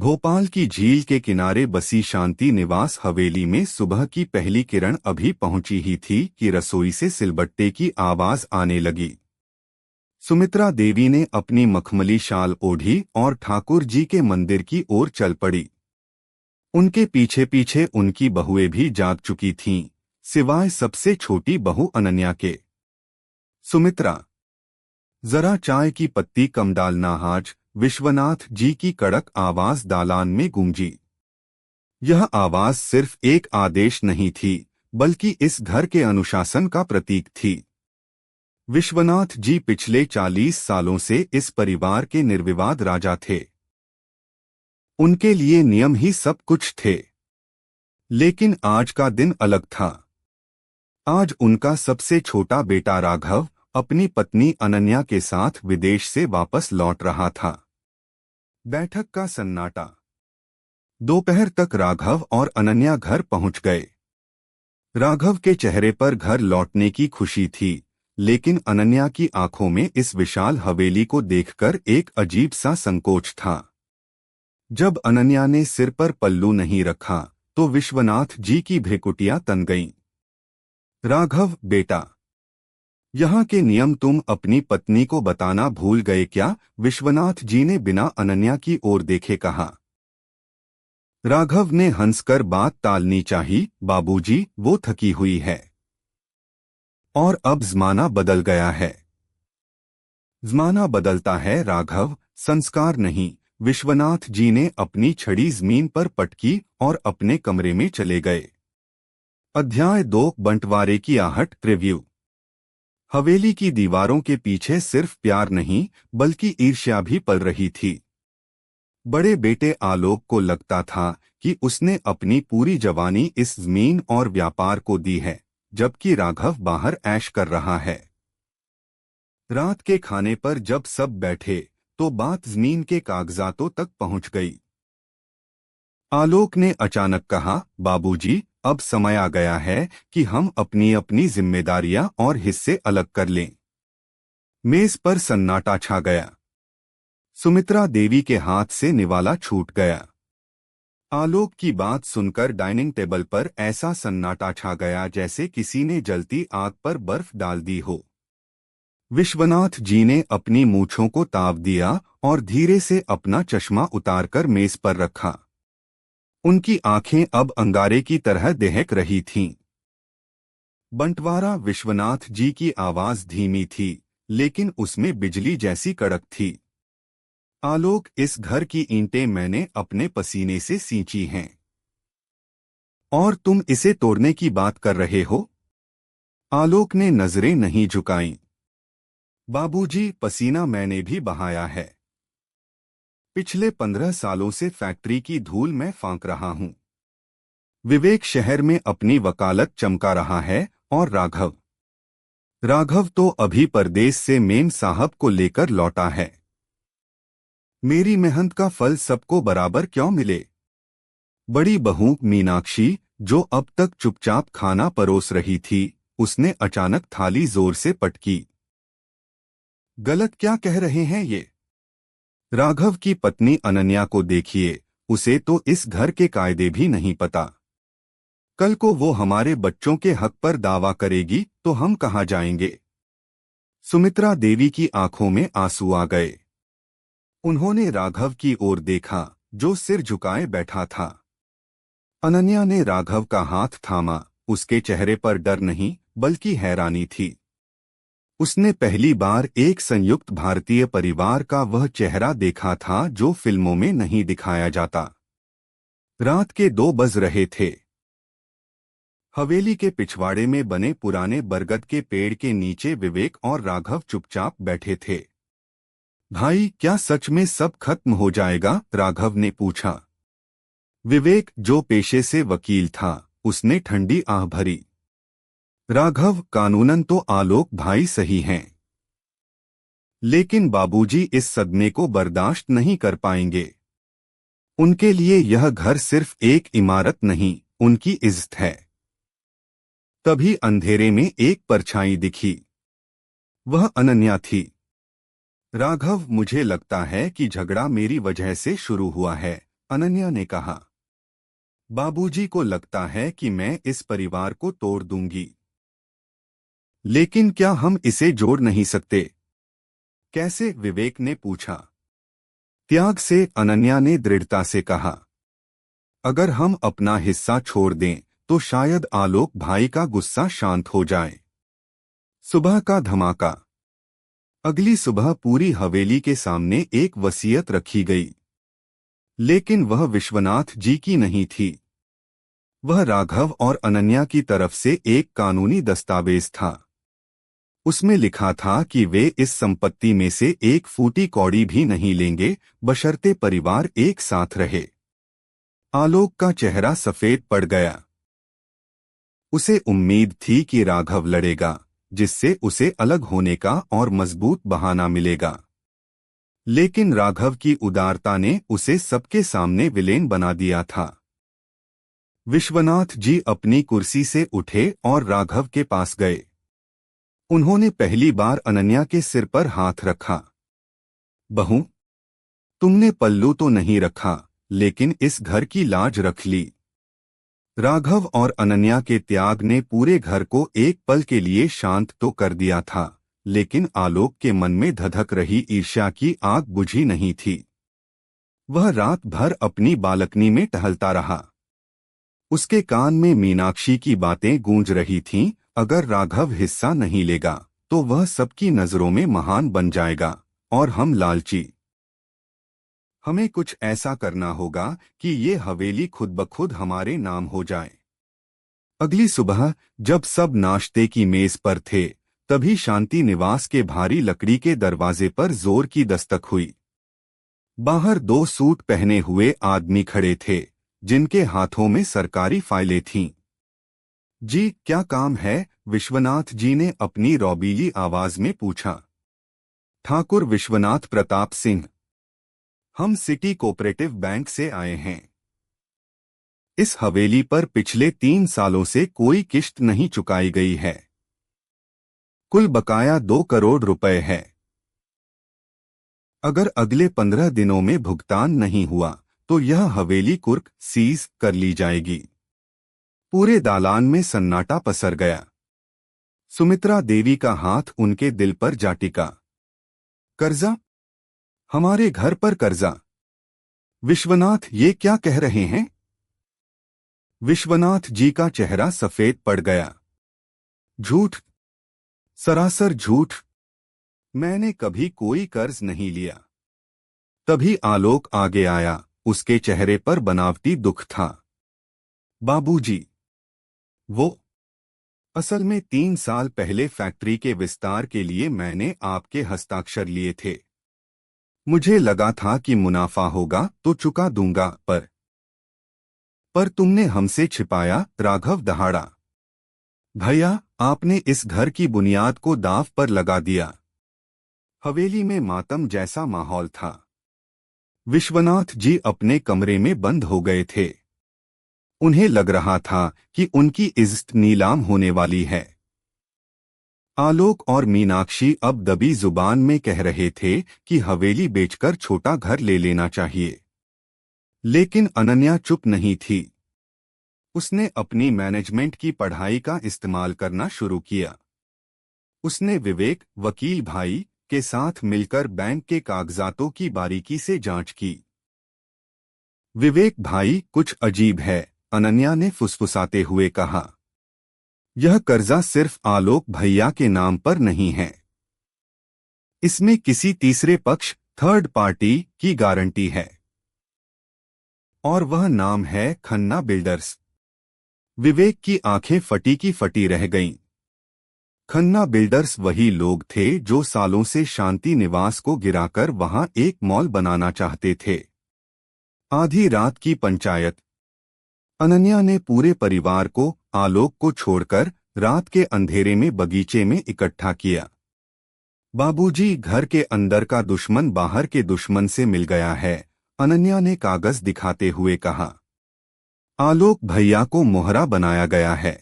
भोपाल की झील के किनारे बसी शांति निवास हवेली में सुबह की पहली किरण अभी पहुंची ही थी कि रसोई से सिलबट्टे की आवाज आने लगी। सुमित्रा देवी ने अपनी मखमली शाल ओढ़ी और ठाकुर जी के मंदिर की ओर चल पड़ी। उनके पीछे पीछे उनकी बहुएं भी जाग चुकी थीं, सिवाय सबसे छोटी बहू अनन्या के। सुमित्रा, जरा चाय की पत्ती कम डालना आज, विश्वनाथ जी की कड़क आवाज दालान में गूंजी। यह आवाज सिर्फ एक आदेश नहीं थी, बल्कि इस घर के अनुशासन का प्रतीक थी। विश्वनाथ जी पिछले 40 सालों से इस परिवार के निर्विवाद राजा थे। उनके लिए नियम ही सब कुछ थे। लेकिन आज का दिन अलग था। आज उनका सबसे छोटा बेटा राघव अपनी पत्नी अनन्या के साथ विदेश से वापस लौट रहा था। बैठक का सन्नाटा। दोपहर तक राघव और अनन्या घर पहुंच गए। राघव के चेहरे पर घर लौटने की खुशी थी, लेकिन अनन्या की आंखों में इस विशाल हवेली को देखकर एक अजीब सा संकोच था। जब अनन्या ने सिर पर पल्लू नहीं रखा तो विश्वनाथ जी की भ्रुकुटियां तन गईं। राघव बेटा, यहाँ के नियम तुम अपनी पत्नी को बताना भूल गए क्या? विश्वनाथ जी ने बिना अनन्या की ओर देखे कहा। राघव ने हंसकर बात टालनी चाही। बाबूजी, वो थकी हुई है और अब ज़माना बदल गया है। ज़माना बदलता है राघव, संस्कार नहीं। विश्वनाथ जी ने अपनी छड़ी जमीन पर पटकी और अपने कमरे में चले गए। अध्याय 2, बंटवारे की आहट। रिव्यू। हवेली की दीवारों के पीछे सिर्फ प्यार नहीं, बल्कि ईर्ष्या भी पल रही थी। बड़े बेटे आलोक को लगता था कि उसने अपनी पूरी जवानी इस जमीन और व्यापार को दी है, जबकि राघव बाहर ऐश कर रहा है। रात के खाने पर जब सब बैठे तो बात जमीन के कागजातों तक पहुंच गई। आलोक ने अचानक कहा, बाबूजी, अब समय आ गया है कि हम अपनी अपनी जिम्मेदारियां और हिस्से अलग कर लें। मेज पर सन्नाटा छा गया। सुमित्रा देवी के हाथ से निवाला छूट गया। आलोक की बात सुनकर डाइनिंग टेबल पर ऐसा सन्नाटा छा गया जैसे किसी ने जलती आग पर बर्फ डाल दी हो। विश्वनाथ जी ने अपनी मूंछों को ताव दिया और धीरे से अपना चश्मा उतारकर मेज पर रखा। उनकी आंखें अब अंगारे की तरह दहक रही थीं। बंटवारा। विश्वनाथ जी की आवाज धीमी थी, लेकिन उसमें बिजली जैसी कड़क थी। आलोक, इस घर की ईंटें मैंने अपने पसीने से सींची हैं, और तुम इसे तोड़ने की बात कर रहे हो? आलोक ने नजरें नहीं झुकाईं। बाबूजी, पसीना मैंने भी बहाया है। पिछले 15 सालों से फैक्ट्री की धूल मैं फांक रहा हूं। विवेक शहर में अपनी वकालत चमका रहा है, और राघव तो अभी परदेश से मेम साहब को लेकर लौटा है। मेरी मेहनत का फल सबको बराबर क्यों मिले? बड़ी बहू मीनाक्षी, जो अब तक चुपचाप खाना परोस रही थी, उसने अचानक थाली जोर से पटकी। गलत क्या कह रहे हैं ये? राघव की पत्नी अनन्या को देखिए, उसे तो इस घर के कायदे भी नहीं पता। कल को वो हमारे बच्चों के हक पर दावा करेगी तो हम कहाँ जाएंगे? सुमित्रा देवी की आंखों में आंसू आ गए। उन्होंने राघव की ओर देखा, जो सिर झुकाए बैठा था। अनन्या ने राघव का हाथ थामा। उसके चेहरे पर डर नहीं, बल्कि हैरानी थी। उसने पहली बार एक संयुक्त भारतीय परिवार का वह चेहरा देखा था जो फिल्मों में नहीं दिखाया जाता। रात के 2 बज रहे थे। हवेली के पिछवाड़े में बने पुराने बरगद के पेड़ के नीचे विवेक और राघव चुपचाप बैठे थे। भाई, क्या सच में सब खत्म हो जाएगा? राघव ने पूछा। विवेक, जो पेशे से वकील था, उसने ठंडी आह भरी। राघव, कानूनन तो आलोक भाई सही हैं, लेकिन बाबूजी इस सदमे को बर्दाश्त नहीं कर पाएंगे। उनके लिए यह घर सिर्फ एक इमारत नहीं, उनकी इज्जत है। तभी अंधेरे में एक परछाई दिखी। वह अनन्या थी। राघव, मुझे लगता है कि झगड़ा मेरी वजह से शुरू हुआ है। अनन्या ने कहा। बाबूजी को लगता है कि मैं इस परिवार को तोड़ दूंगी। लेकिन क्या हम इसे जोड़ नहीं सकते? कैसे? विवेक ने पूछा। त्याग से, अनन्या ने दृढ़ता से कहा। अगर हम अपना हिस्सा छोड़ दें तो शायद आलोक भाई का गुस्सा शांत हो जाए। सुबह का धमाका। अगली सुबह पूरी हवेली के सामने एक वसीयत रखी गई। लेकिन वह विश्वनाथ जी की नहीं थी। वह राघव और अनन्या की तरफ से एक कानूनी दस्तावेज था। उसमें लिखा था कि वे इस संपत्ति में से एक फूटी कौड़ी भी नहीं लेंगे, बशर्ते परिवार एक साथ रहे। आलोक का चेहरा सफेद पड़ गया। उसे उम्मीद थी कि राघव लड़ेगा, जिससे उसे अलग होने का और मजबूत बहाना मिलेगा। लेकिन राघव की उदारता ने उसे सबके सामने विलेन बना दिया था। विश्वनाथ जी अपनी कुर्सी से उठे और राघव के पास गए। उन्होंने पहली बार अनन्या के सिर पर हाथ रखा। बहू, तुमने पल्लू तो नहीं रखा, लेकिन इस घर की लाज रख ली। राघव और अनन्या के त्याग ने पूरे घर को एक पल के लिए शांत तो कर दिया था, लेकिन आलोक के मन में धधक रही ईर्ष्या की आग बुझी नहीं थी। वह रात भर अपनी बालकनी में टहलता रहा। उसके कान में मीनाक्षी की बातें गूंज रही थीं। अगर राघव हिस्सा नहीं लेगा तो वह सबकी नजरों में महान बन जाएगा, और हम लालची। हमें कुछ ऐसा करना होगा कि ये हवेली खुद ब खुद हमारे नाम हो जाए। अगली सुबह जब सब नाश्ते की मेज पर थे, तभी शांति निवास के भारी लकड़ी के दरवाजे पर जोर की दस्तक हुई। बाहर दो सूट पहने हुए आदमी खड़े थे, जिनके हाथों में सरकारी फाइलें थीं। जी, क्या काम है? विश्वनाथ जी ने अपनी रौबीली आवाज में पूछा। ठाकुर विश्वनाथ प्रताप सिंह, हम सिटी कोऑपरेटिव बैंक से आए हैं। इस हवेली पर पिछले 3 सालों से कोई किश्त नहीं चुकाई गई है। कुल बकाया 2 करोड़ रुपए है। अगर अगले 15 दिनों में भुगतान नहीं हुआ तो यह हवेली कुर्क सीज कर ली जाएगी। पूरे दालान में सन्नाटा पसर गया। सुमित्रा देवी का हाथ उनके दिल पर जा टिका। कर्जा? हमारे घर पर कर्जा? विश्वनाथ, ये क्या कह रहे हैं? विश्वनाथ जी का चेहरा सफेद पड़ गया। झूठ, सरासर झूठ। मैंने कभी कोई कर्ज नहीं लिया। तभी आलोक आगे आया। उसके चेहरे पर बनावटी दुख था। बाबूजी, वो असल में 3 साल पहले फैक्ट्री के विस्तार के लिए मैंने आपके हस्ताक्षर लिए थे। मुझे लगा था कि मुनाफा होगा तो चुका दूंगा, पर तुमने हमसे छिपाया। राघव दहाड़ा। भैया, आपने इस घर की बुनियाद को दांव पर लगा दिया। हवेली में मातम जैसा माहौल था। विश्वनाथ जी अपने कमरे में बंद हो गए थे। उन्हें लग रहा था कि उनकी इज्जत नीलाम होने वाली है। आलोक और मीनाक्षी अब दबी जुबान में कह रहे थे कि हवेली बेचकर छोटा घर ले लेना चाहिए। लेकिन अनन्या चुप नहीं थी। उसने अपनी मैनेजमेंट की पढ़ाई का इस्तेमाल करना शुरू किया। उसने विवेक, वकील भाई, के साथ मिलकर बैंक के कागजातों की बारीकी से जांच की। विवेक भाई, कुछ अजीब है, अनन्या ने फुसफुसाते हुए कहा। यह कर्जा सिर्फ आलोक भैया के नाम पर नहीं है। इसमें किसी तीसरे पक्ष, थर्ड पार्टी, की गारंटी है। और वह नाम है खन्ना बिल्डर्स। विवेक की आंखें फटी की फटी रह गईं। खन्ना बिल्डर्स वही लोग थे जो सालों से शांति निवास को गिराकर वहां एक मॉल बनाना चाहते थे। आधी रात की पंचायत। अनन्या ने पूरे परिवार को, आलोक को छोड़कर, रात के अंधेरे में बगीचे में इकट्ठा किया। बाबूजी, घर के अंदर का दुश्मन बाहर के दुश्मन से मिल गया है, अनन्या ने कागज दिखाते हुए कहा। आलोक भैया को मोहरा बनाया गया है।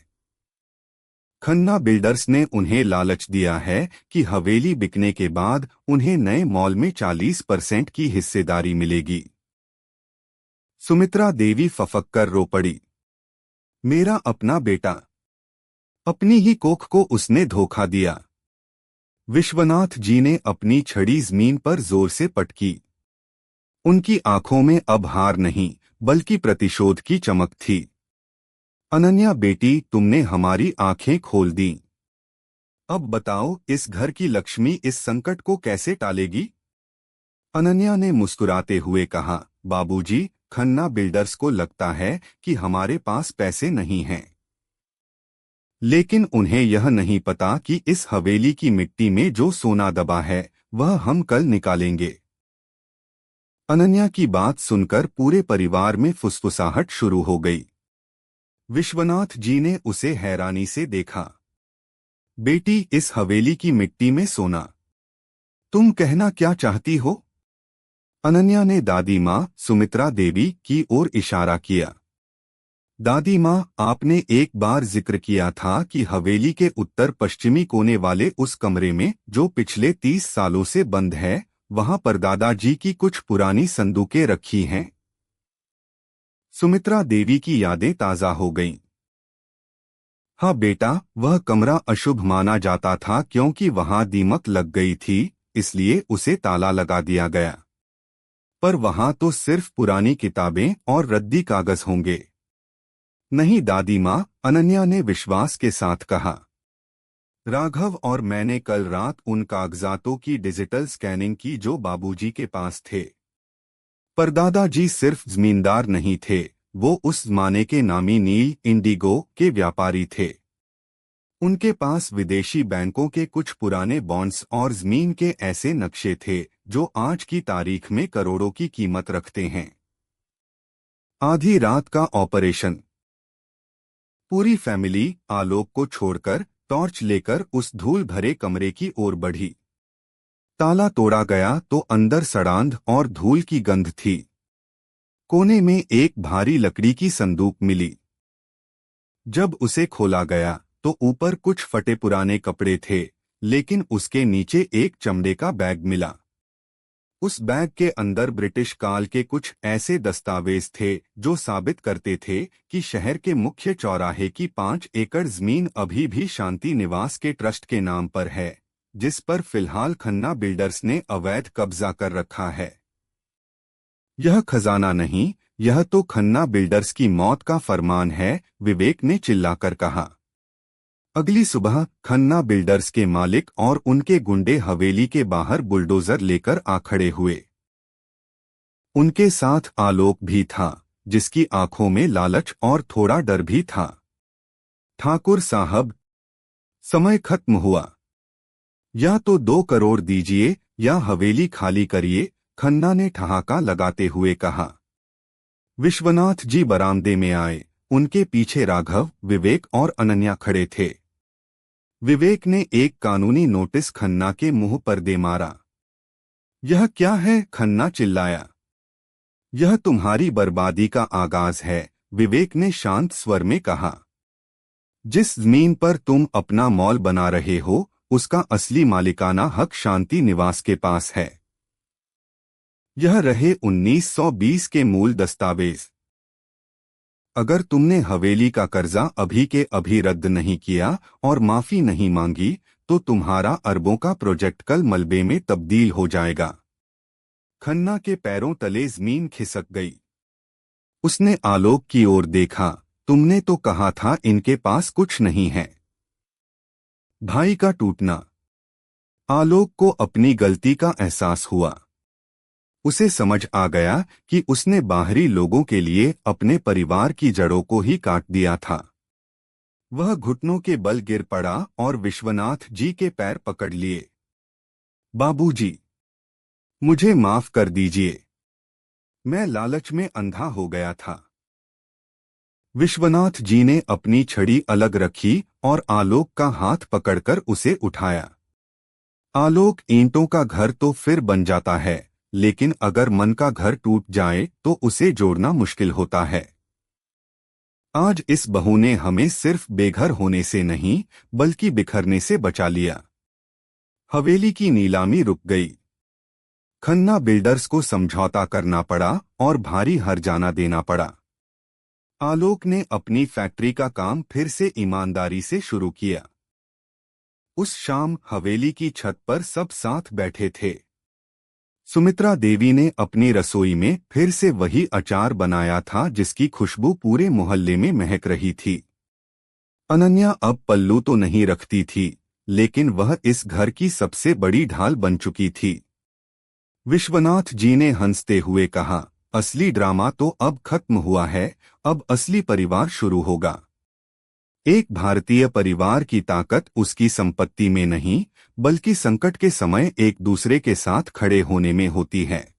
खन्ना बिल्डर्स ने उन्हें लालच दिया है कि हवेली बिकने के बाद उन्हें नए मॉल में 40% की हिस्सेदारी मिलेगी। सुमित्रा देवी फफक कर रो पड़ी। मेरा अपना बेटा, अपनी ही कोख को उसने धोखा दिया। विश्वनाथ जी ने अपनी छड़ी जमीन पर जोर से पटकी। उनकी आंखों में अब हार नहीं बल्कि प्रतिशोध की चमक थी। अनन्या बेटी, तुमने हमारी आंखें खोल दी। अब बताओ, इस घर की लक्ष्मी इस संकट को कैसे टालेगी? अनन्या ने मुस्कुराते हुए कहा, बाबूजी, खन्ना बिल्डर्स को लगता है कि हमारे पास पैसे नहीं हैं, लेकिन उन्हें यह नहीं पता कि इस हवेली की मिट्टी में जो सोना दबा है वह हम कल निकालेंगे। अनन्या की बात सुनकर पूरे परिवार में फुसफुसाहट शुरू हो गई। विश्वनाथ जी ने उसे हैरानी से देखा। बेटी, इस हवेली की मिट्टी में सोना? तुम कहना क्या चाहती हो? अनन्या ने दादी माँ सुमित्रा देवी की ओर इशारा किया। दादी माँ, आपने एक बार जिक्र किया था कि हवेली के उत्तर पश्चिमी कोने वाले उस कमरे में जो पिछले 30 सालों से बंद है, वहां पर दादाजी की कुछ पुरानी संदूकें रखी हैं। सुमित्रा देवी की यादें ताजा हो गईं। हाँ बेटा, वह कमरा अशुभ माना जाता था क्योंकि वहां दीमक लग गई थी, इसलिए उसे ताला लगा दिया गया। पर वहां तो सिर्फ पुरानी किताबें और रद्दी कागज होंगे। नहीं दादी माँ, अनन्या ने विश्वास के साथ कहा। राघव और मैंने कल रात उन कागजातों की डिजिटल स्कैनिंग की जो बाबूजी के पास थे। पर दादाजी सिर्फ जमींदार नहीं थे, वो उस जमाने के नामी नील इंडिगो के व्यापारी थे। उनके पास विदेशी बैंकों के कुछ पुराने बॉन्ड्स और जमीन के ऐसे नक्शे थे जो आज की तारीख में करोड़ों की कीमत रखते हैं। आधी रात का ऑपरेशन। पूरी फैमिली आलोक को छोड़कर टॉर्च लेकर उस धूल भरे कमरे की ओर बढ़ी। ताला तोड़ा गया तो अंदर सड़ांध और धूल की गंध थी। कोने में एक भारी लकड़ी की संदूक मिली। जब उसे खोला गया तो ऊपर कुछ फटे पुराने कपड़े थे, लेकिन उसके नीचे एक चमड़े का बैग मिला। उस बैग के अंदर ब्रिटिश काल के कुछ ऐसे दस्तावेज थे जो साबित करते थे कि शहर के मुख्य चौराहे की 5 एकड़ जमीन अभी भी शांति निवास के ट्रस्ट के नाम पर है, जिस पर फिलहाल खन्ना बिल्डर्स ने अवैध कब्जा कर रखा है। यह खजाना नहीं, यह तो खन्ना बिल्डर्स की मौत का फरमान है, विवेक ने चिल्लाकर कहा। अगली सुबह खन्ना बिल्डर्स के मालिक और उनके गुंडे हवेली के बाहर बुलडोजर लेकर आ खड़े हुए। उनके साथ आलोक भी था, जिसकी आंखों में लालच और थोड़ा डर भी था। ठाकुर साहब, समय खत्म हुआ। या तो 2 करोड़ दीजिए या हवेली खाली करिए, खन्ना ने ठहाका लगाते हुए कहा। विश्वनाथ जी बरामदे में आए। उनके पीछे राघव, विवेक और अनन्या खड़े थे। विवेक ने एक कानूनी नोटिस खन्ना के मुंह पर दे मारा। यह क्या है? खन्ना चिल्लाया। यह तुम्हारी बर्बादी का आगाज है, विवेक ने शांत स्वर में कहा। जिस जमीन पर तुम अपना मॉल बना रहे हो, उसका असली मालिकाना हक शांति निवास के पास है। यह रहे 1920 के मूल दस्तावेज। अगर तुमने हवेली का कर्जा अभी के अभी रद्द नहीं किया और माफी नहीं मांगी, तो तुम्हारा अरबों का प्रोजेक्ट कल मलबे में तब्दील हो जाएगा। खन्ना के पैरों तले जमीन खिसक गई। उसने आलोक की ओर देखा। तुमने तो कहा था इनके पास कुछ नहीं है। भाई का टूटना। आलोक को अपनी गलती का एहसास हुआ। उसे समझ आ गया कि उसने बाहरी लोगों के लिए अपने परिवार की जड़ों को ही काट दिया था। वह घुटनों के बल गिर पड़ा और विश्वनाथ जी के पैर पकड़ लिए। बाबूजी, मुझे माफ कर दीजिए। मैं लालच में अंधा हो गया था। विश्वनाथ जी ने अपनी छड़ी अलग रखी और आलोक का हाथ पकड़कर उसे उठाया। आलोक, ईंटों का घर तो फिर बन जाता है, लेकिन अगर मन का घर टूट जाए तो उसे जोड़ना मुश्किल होता है। आज इस बहू ने हमें सिर्फ बेघर होने से नहीं बल्कि बिखरने से बचा लिया। हवेली की नीलामी रुक गई। खन्ना बिल्डर्स को समझौता करना पड़ा और भारी हर्जाना देना पड़ा। आलोक ने अपनी फैक्ट्री का काम फिर से ईमानदारी से शुरू किया। उस शाम हवेली की छत पर सब साथ बैठे थे। सुमित्रा देवी ने अपनी रसोई में फिर से वही अचार बनाया था जिसकी खुशबू पूरे मोहल्ले में महक रही थी। अनन्या अब पल्लू तो नहीं रखती थी, लेकिन वह इस घर की सबसे बड़ी ढाल बन चुकी थी। विश्वनाथ जी ने हंसते हुए कहा, असली ड्रामा तो अब खत्म हुआ है, अब असली परिवार शुरू होगा। एक भारतीय परिवार की ताकत उसकी संपत्ति में नहीं, बल्कि संकट के समय एक दूसरे के साथ खड़े होने में होती है।